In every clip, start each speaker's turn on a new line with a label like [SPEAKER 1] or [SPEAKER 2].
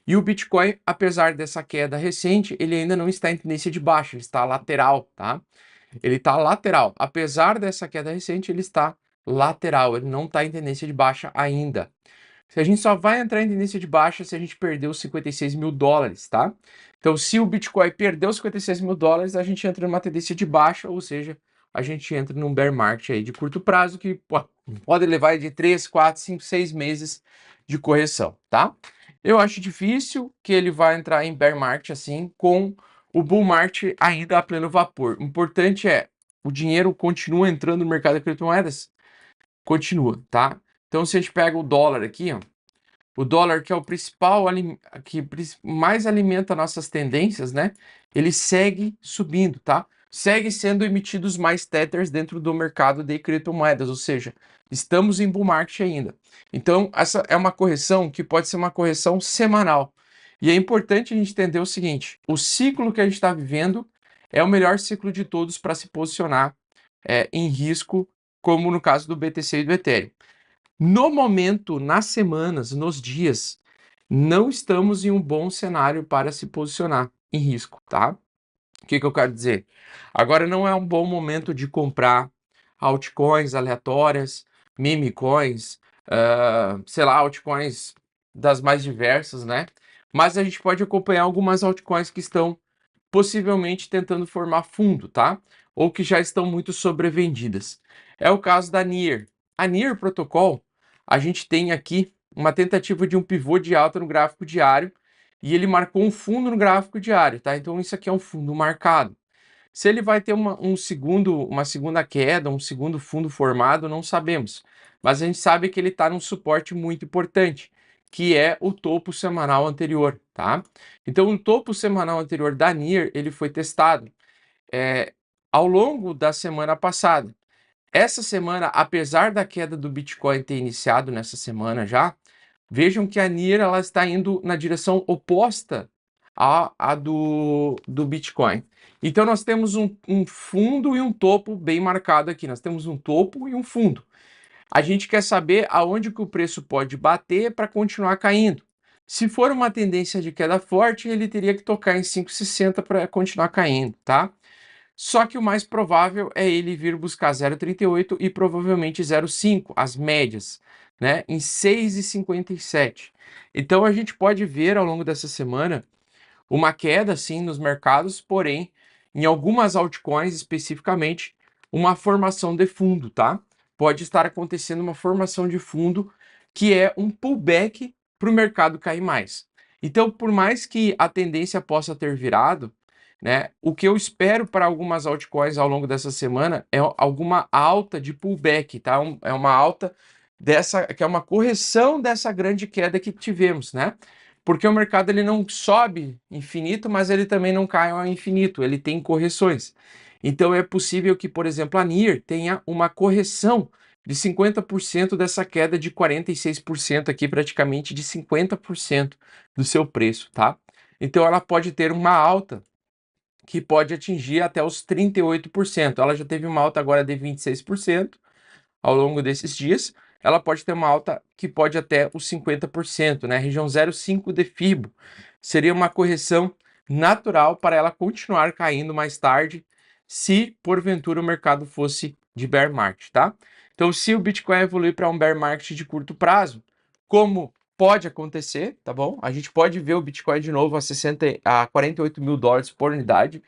[SPEAKER 1] E o Bitcoin, apesar dessa queda recente, ele ainda não está em tendência de baixa, ele está lateral, tá? Ele está lateral. Apesar dessa queda recente, ele está lateral, ele não está em tendência de baixa ainda. A gente só vai entrar em tendência de baixa se a gente perder os 56 mil dólares, tá? Então, se o Bitcoin perder os 56 mil dólares, a gente entra numa tendência de baixa, ou seja, a gente entra num bear market aí de curto prazo que pode levar de 3, 4, 5, 6 meses de correção, tá? Eu acho difícil que ele vá entrar em bear market assim, com o bull market ainda a pleno vapor. O importante é, o dinheiro continua entrando no mercado de criptomoedas? Continua, tá? Então, se a gente pega o dólar aqui, ó, o dólar, que é o principal, que mais alimenta nossas tendências, né? Ele segue subindo, tá? Segue sendo emitidos mais tethers dentro do mercado de criptomoedas, ou seja, estamos em bull market ainda. Então, essa é uma correção que pode ser uma correção semanal. E é importante a gente entender o seguinte: o ciclo que a gente está vivendo é o melhor ciclo de todos para se posicionar em risco, como no caso do BTC e do Ethereum. No momento, nas semanas, nos dias, não estamos em um bom cenário para se posicionar em risco, tá? O que eu quero dizer? Agora não é um bom momento de comprar altcoins aleatórias, meme coins, sei lá, altcoins das mais diversas, né? Mas a gente pode acompanhar algumas altcoins que estão possivelmente tentando formar fundo, tá? Ou que já estão muito sobrevendidas. É o caso da NIR. A NIR Protocol, a gente tem aqui uma tentativa de um pivô de alta no gráfico diário e ele marcou um fundo no gráfico diário, tá? Então isso aqui é um fundo marcado. Se ele vai ter uma segunda queda, um segundo fundo formado, não sabemos. Mas a gente sabe que ele está num suporte muito importante, que é o topo semanal anterior, tá? Então, o topo semanal anterior da NIR, ele foi testado ao longo da semana passada. Essa semana, apesar da queda do Bitcoin ter iniciado nessa semana já, vejam que a NIR ela está indo na direção oposta à do Bitcoin. Então nós temos um fundo e um topo bem marcado aqui. Nós temos um topo e um fundo. A gente quer saber aonde que o preço pode bater para continuar caindo. Se for uma tendência de queda forte, ele teria que tocar em 5,60 para continuar caindo, tá? Só que o mais provável é ele vir buscar 0,38 e provavelmente 0,5, as médias, né, em 6,57. Então a gente pode ver ao longo dessa semana uma queda sim nos mercados, porém, em algumas altcoins especificamente, uma formação de fundo, tá? Pode estar acontecendo uma formação de fundo que é um pullback para o mercado cair mais. Então, por mais que a tendência possa ter virado, né, o que eu espero para algumas altcoins ao longo dessa semana é alguma alta de pullback, tá? É uma alta dessa, que é uma correção dessa grande queda que tivemos, né? Porque o mercado ele não sobe infinito, mas ele também não cai ao infinito, ele tem correções. Então é possível que, por exemplo, a NIR tenha uma correção de 50% dessa queda de 46% aqui, praticamente de 50% do seu preço, tá? Então ela pode ter uma alta que pode atingir até os 38%. Ela já teve uma alta agora de 26% ao longo desses dias. Ela pode ter uma alta que pode até os 50%, né? Região 0,5 de FIBO. Seria uma correção natural para ela continuar caindo mais tarde, se porventura o mercado fosse de bear market, tá? Então, se o Bitcoin evoluir para um bear market de curto prazo, como pode acontecer, tá bom? A gente pode ver o Bitcoin de novo a 48 mil dólares por unidade,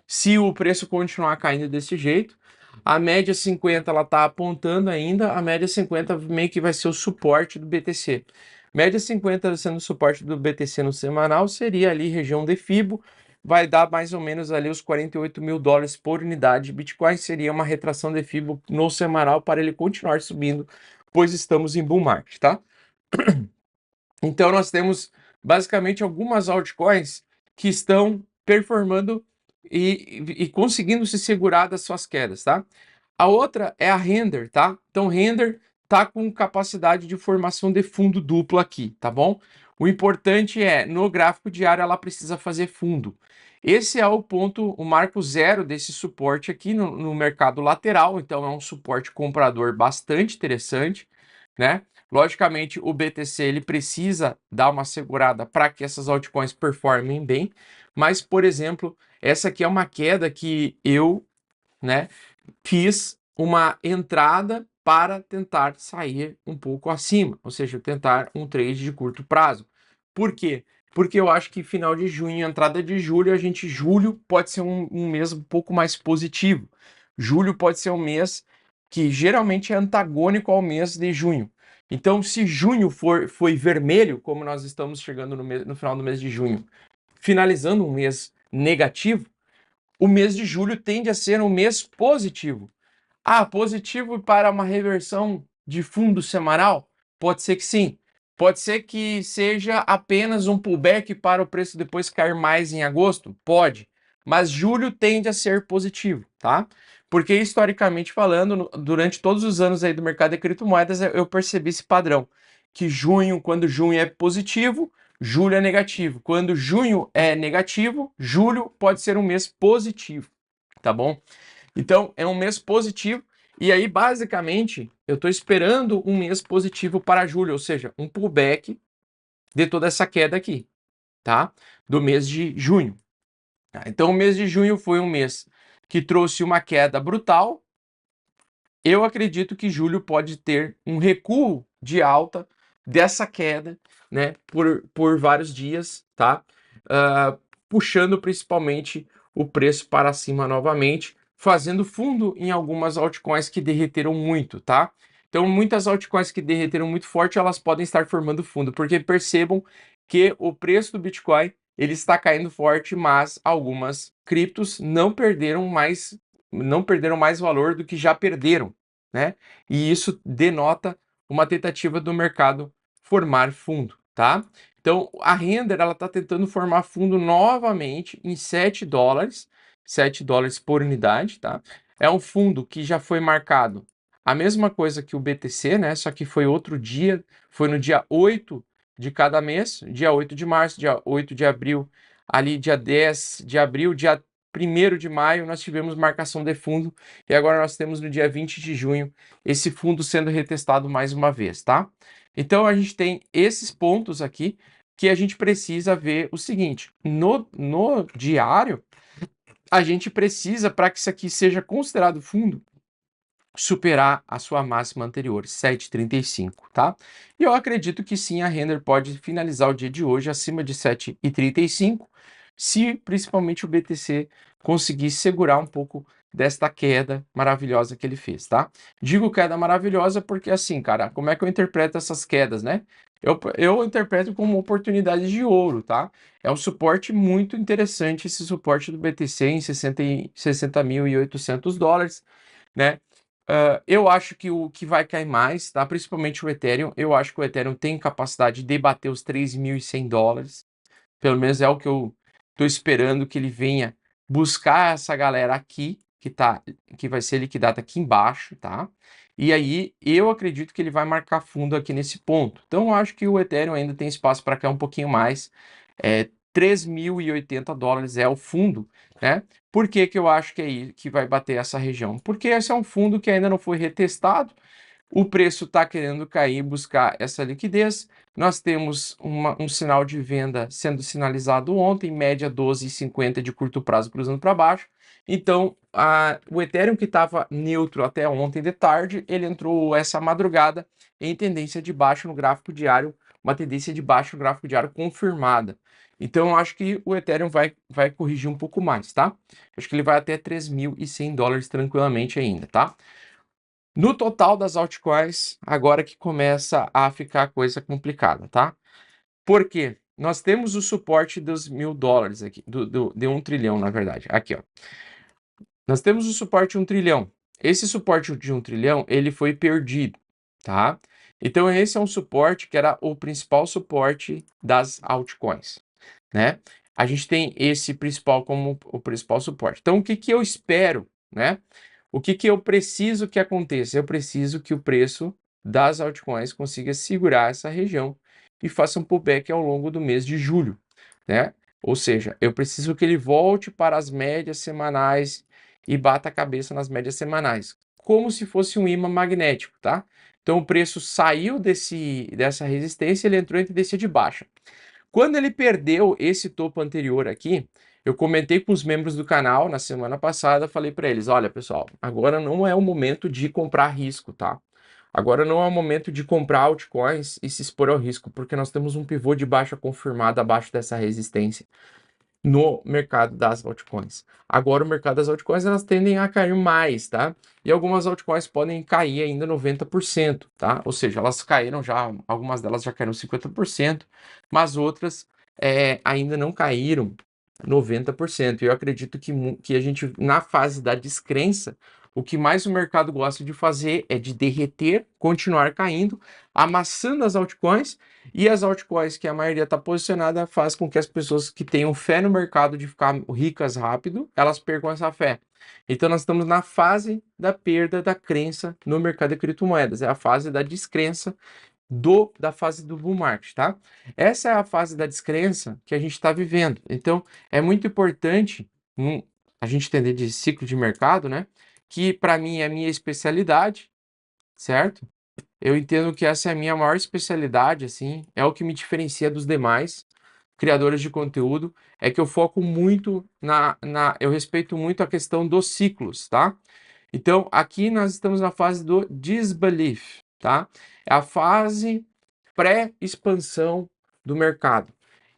[SPEAKER 1] se o preço continuar caindo desse jeito. A média 50 ela está apontando ainda, a média 50 meio que vai ser o suporte do BTC. Média 50 sendo o suporte do BTC no semanal seria ali região de FIBO, vai dar mais ou menos ali os 48 mil dólares por unidade. Bitcoin seria uma retração de FIBO no semanal para ele continuar subindo, pois estamos em bull market, tá? Então nós temos basicamente algumas altcoins que estão performando e conseguindo se segurar das suas quedas, tá? A outra é a Render, tá? Então Render tá com capacidade de formação de fundo duplo aqui, tá bom? O importante é, no gráfico diário ela precisa fazer fundo. Esse é o ponto, o marco zero desse suporte aqui no mercado lateral, então é um suporte comprador bastante interessante, né? Logicamente, o BTC ele precisa dar uma segurada para que essas altcoins performem bem, mas, por exemplo, essa aqui é uma queda que eu, né, fiz uma entrada para tentar sair um pouco acima, ou seja, tentar um trade de curto prazo. Por quê? Porque eu acho que final de junho, entrada de julho, julho pode ser um mês um pouco mais positivo. Julho pode ser um mês que geralmente é antagônico ao mês de junho. Então, se junho foi vermelho, como nós estamos chegando no final do mês de junho, finalizando um mês negativo, o mês de julho tende a ser um mês positivo. Ah, positivo para uma reversão de fundo semanal? Pode ser que sim. Pode ser que seja apenas um pullback para o preço depois cair mais em agosto? Pode. Mas julho tende a ser positivo, tá? Porque historicamente falando, durante todos os anos aí do mercado de criptomoedas, eu percebi esse padrão. Que junho, quando junho é positivo, julho é negativo. Quando junho é negativo, julho pode ser um mês positivo, tá bom? Então, é um mês positivo. E aí, basicamente, eu estou esperando um mês positivo para julho, ou seja, um pullback de toda essa queda aqui, tá? Do mês de junho. Então, o mês de junho foi um mês que trouxe uma queda brutal. Eu acredito que julho pode ter um recuo de alta dessa queda, né? Por vários dias, tá? Puxando principalmente o preço para cima novamente, fazendo fundo em algumas altcoins que derreteram muito, tá? Então, muitas altcoins que derreteram muito forte, elas podem estar formando fundo, porque percebam que o preço do Bitcoin ele está caindo forte, mas algumas criptos não perderam mais valor do que já perderam, né? E isso denota uma tentativa do mercado formar fundo, tá? Então, a Render ela está tentando formar fundo novamente em $7 por unidade, tá? É um fundo que já foi marcado a mesma coisa que o BTC, né? Só que foi outro dia, foi no dia 8 de cada mês, dia 8 de março, dia 8 de abril, ali dia 10 de abril, dia 1º de maio, nós tivemos marcação de fundo e agora nós temos no dia 20 de junho esse fundo sendo retestado mais uma vez, tá? Então a gente tem esses pontos aqui que a gente precisa ver o seguinte: no diário, a gente precisa, para que isso aqui seja considerado fundo, superar a sua máxima anterior, 7,35, tá? E eu acredito que sim, a Render pode finalizar o dia de hoje acima de 7,35, se principalmente o BTC conseguir segurar um pouco desta queda maravilhosa que ele fez, tá? Digo queda maravilhosa porque assim, cara, como é que eu interpreto essas quedas, né? Eu interpreto como oportunidade de ouro, tá? É um suporte muito interessante esse suporte do BTC em 60.800 dólares, né? Eu acho que o que vai cair mais, tá? Principalmente o Ethereum. Eu acho que o Ethereum tem capacidade de bater os 3.100 dólares. Pelo menos é o que eu estou esperando que ele venha buscar essa galera aqui, que vai ser liquidada aqui embaixo, tá? E aí eu acredito que ele vai marcar fundo aqui nesse ponto. Então eu acho que o Ethereum ainda tem espaço para cair um pouquinho mais. 3.080 dólares é o fundo, né? Por que que eu acho que é aí que vai bater essa região? Porque esse é um fundo que ainda não foi retestado, o preço está querendo cair, buscar essa liquidez. Nós temos um sinal de venda sendo sinalizado ontem, média 12,50 de curto prazo cruzando para baixo. Então, o Ethereum que estava neutro até ontem de tarde, ele entrou essa madrugada em tendência de baixo no gráfico diário, uma tendência de baixo no gráfico diário confirmada. Então, eu acho que o Ethereum vai corrigir um pouco mais, tá? Acho que ele vai até 3.100 dólares tranquilamente ainda, tá? No total das altcoins, agora que começa a ficar a coisa complicada, tá? Por quê? Nós temos o suporte dos 1.000 dólares aqui, de 1 trilhão, na verdade. Aqui, ó. Nós temos o suporte de 1 trilhão. Esse suporte de 1 trilhão, ele foi perdido, tá? Então, esse é um suporte que era o principal suporte das altcoins, né? A gente tem esse principal como o principal suporte. Então, o que que eu espero, né? O que que eu preciso que aconteça? Eu preciso que o preço das altcoins consiga segurar essa região e faça um pullback ao longo do mês de julho, né? Ou seja, eu preciso que ele volte para as médias semanais e bata a cabeça nas médias semanais, como se fosse um ímã magnético, tá? Então o preço saiu dessa resistência, ele entrou em tendência de baixa. Quando ele perdeu esse topo anterior aqui, eu comentei com os membros do canal na semana passada, falei para eles, olha pessoal, agora não é o momento de comprar risco, tá? Agora não é o momento de comprar altcoins e se expor ao risco, porque nós temos um pivô de baixa confirmado abaixo dessa resistência no mercado das altcoins. Agora o mercado das altcoins, elas tendem a cair mais, tá? E algumas altcoins podem cair ainda 90%, tá? Ou seja, elas caíram já, algumas delas já caíram 50%, mas outras ainda não caíram 90%. E eu acredito que a gente, na fase da descrença, o que mais o mercado gosta de fazer é de derreter, continuar caindo, amassando as altcoins, e as altcoins que a maioria está posicionada faz com que as pessoas que tenham fé no mercado de ficar ricas rápido, elas percam essa fé. Então nós estamos na fase da perda da crença no mercado de criptomoedas, é a fase da descrença da fase do bull market, tá? Essa é a fase da descrença que a gente está vivendo. Então é muito importante a gente entender de ciclo de mercado, né? Que para mim é a minha especialidade, certo? Eu entendo que essa é a minha maior especialidade, assim, é o que me diferencia dos demais criadores de conteúdo, é que eu foco muito eu respeito muito a questão dos ciclos, tá? Então, aqui nós estamos na fase do disbelief, tá? É a fase pré-expansão do mercado.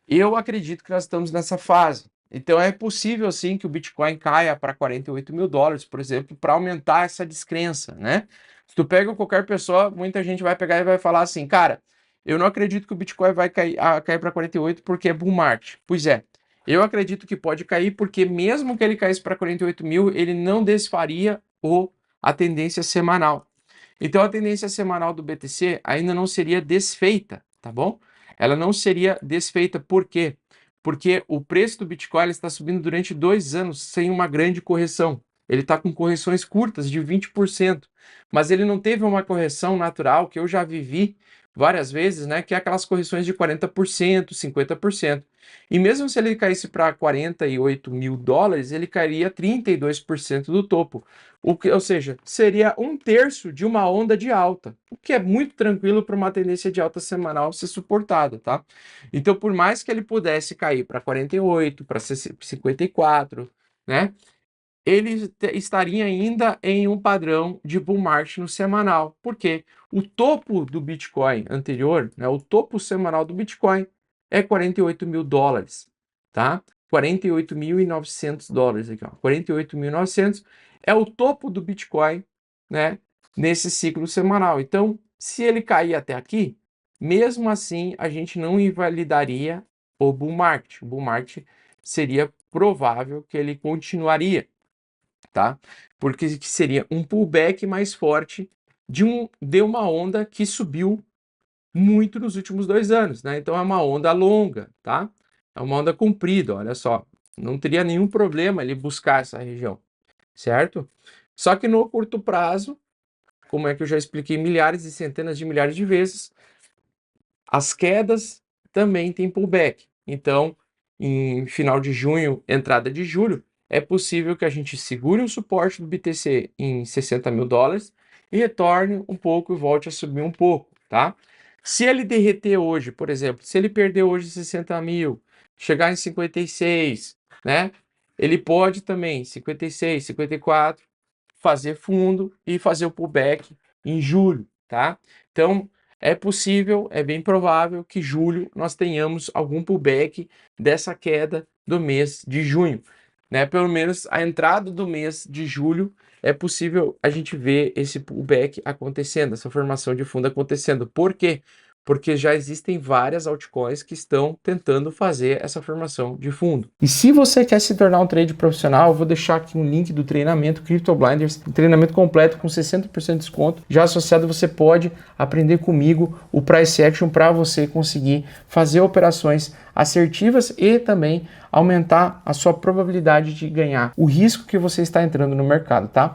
[SPEAKER 1] Eu acredito que nós estamos nessa fase. Então é possível sim que o Bitcoin caia para 48 mil dólares, por exemplo, para aumentar essa descrença, né? Se tu pega qualquer pessoa, muita gente vai pegar e vai falar assim, cara, eu não acredito que o Bitcoin vai cair para 48 porque é bull market. Pois é, eu acredito que pode cair porque mesmo que ele caísse para 48 mil, ele não desfaria a tendência semanal. Então a tendência semanal do BTC ainda não seria desfeita, tá bom? Ela não seria desfeita, por quê? Porque o preço do Bitcoin está subindo durante 2 anos sem uma grande correção. Ele está com correções curtas de 20%, mas ele não teve uma correção natural que eu já vivi várias vezes, né? Que é aquelas correções de 40%, 50%. E mesmo se ele caísse para 48 mil dólares, ele cairia 32% do topo. Ou seja, seria 1/3 de uma onda de alta, o que é muito tranquilo para uma tendência de alta semanal ser suportada, tá? Então, por mais que ele pudesse cair para 48, para 54, né? Ele estaria ainda em um padrão de bull market no semanal. Por quê? O topo do Bitcoin anterior, né, o topo semanal do Bitcoin é 48 mil dólares, tá? 48.900 dólares aqui, ó. 48.900 é o topo do Bitcoin, né, nesse ciclo semanal. Então, se ele cair até aqui, mesmo assim, a gente não invalidaria o bull market. O bull market seria provável que ele continuaria, tá? Porque seria um pullback mais forte de uma onda que subiu muito nos últimos 2 anos, né? Então é uma onda longa, tá? É uma onda comprida, olha só. Não teria nenhum problema ele buscar essa região, certo? Só que no curto prazo, como é que eu já expliquei milhares e centenas de milhares de vezes, as quedas também têm pullback. Então, em final de junho, entrada de julho, é possível que a gente segure um suporte do BTC em 60 mil dólares e retorne um pouco e volte a subir um pouco, tá? Se ele derreter hoje, por exemplo, se ele perder hoje 60 mil, chegar em 56, né? Ele pode também, 56, 54, fazer fundo e fazer o pullback em julho, tá? Então, é possível, é bem provável que julho nós tenhamos algum pullback dessa queda do mês de junho, né? Pelo menos a entrada do mês de julho é possível a gente ver esse pullback acontecendo, essa formação de fundo acontecendo. Por quê? Porque já existem várias altcoins que estão tentando fazer essa formação de fundo. E se você quer se tornar um trader profissional, eu vou deixar aqui um link do treinamento Crypto Blinders, um treinamento completo com 60% de desconto. Já associado, você pode aprender comigo o Price Action para você conseguir fazer operações assertivas e também aumentar a sua probabilidade de ganhar o risco que você está entrando no mercado, tá?